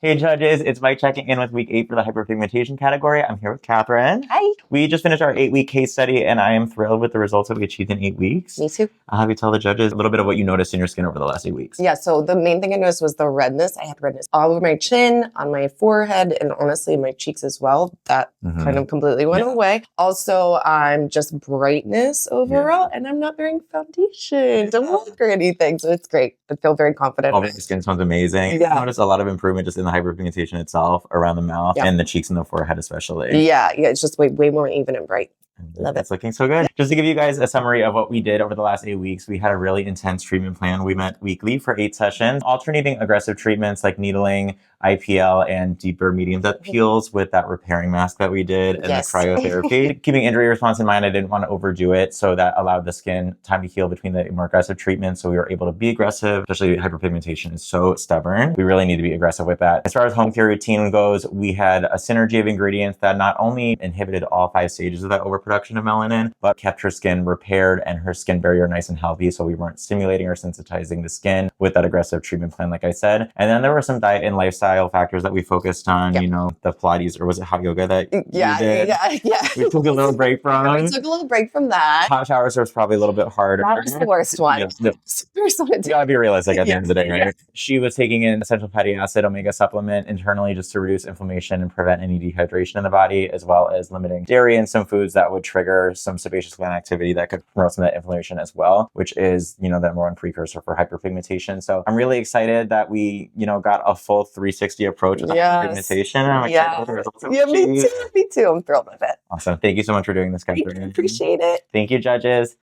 Hey judges, it's Mike checking in with week 8 for the hyperpigmentation category. I'm here with Catherine. Hi. We just finished our 8-week case study and I am thrilled with the results that we achieved in 8 weeks. Me too. I'll have you tell the judges a little bit of what you noticed in your skin over the last 8 weeks. Yeah, so the main thing I noticed was the redness. I had redness all over my chin, on my forehead, and honestly my cheeks as well. That kind of completely went away. Also, I'm just brightness overall, and I'm not wearing foundation, don't look or anything. So it's great. I feel very confident. All of your skin sounds amazing. Yeah. I noticed a lot of improvement just in the hyperpigmentation itself, around the mouth and the cheeks and the forehead especially. Yeah, it's just way more even and bright. Love it. It's looking so good. Just to give you guys a summary of what we did over the last 8 weeks, we had a really intense treatment plan. We met weekly for 8 sessions, alternating aggressive treatments like needling, IPL, and deeper medium depth peels with that repairing mask that we did and the cryotherapy. Keeping injury response in mind, I didn't want to overdo it, so that allowed the skin time to heal between the more aggressive treatments, so we were able to be aggressive, especially hyperpigmentation is so stubborn. We really need to be aggressive with that. As far as home care routine goes, we had a synergy of ingredients that not only inhibited all 5 stages of that overproduction of melanin, but kept her skin repaired and her skin barrier nice and healthy, so we weren't stimulating or sensitizing the skin with that aggressive treatment plan, like I said. And then there were some diet and lifestyle factors that we focused on, you know, the Pilates, or was it hot yoga that you did? Yeah. We took a little break from. We took a little break from that. Hot showers was probably a little bit harder. That was the worst one. You gotta be realistic at the end of the day, right? Yeah. She was taking an essential fatty acid omega supplement internally just to reduce inflammation and prevent any dehydration in the body, as well as limiting dairy and some foods that would trigger some sebaceous gland activity that could promote some of that inflammation as well, which is, you know, the number one precursor for hyperpigmentation. So I'm really excited that we, you know, got a full 360 approach with hyperpigmentation. I'm excited with the results. Me too. I'm thrilled with it. Awesome. Thank you so much for doing this, Catherine. I appreciate it. Thank you, judges.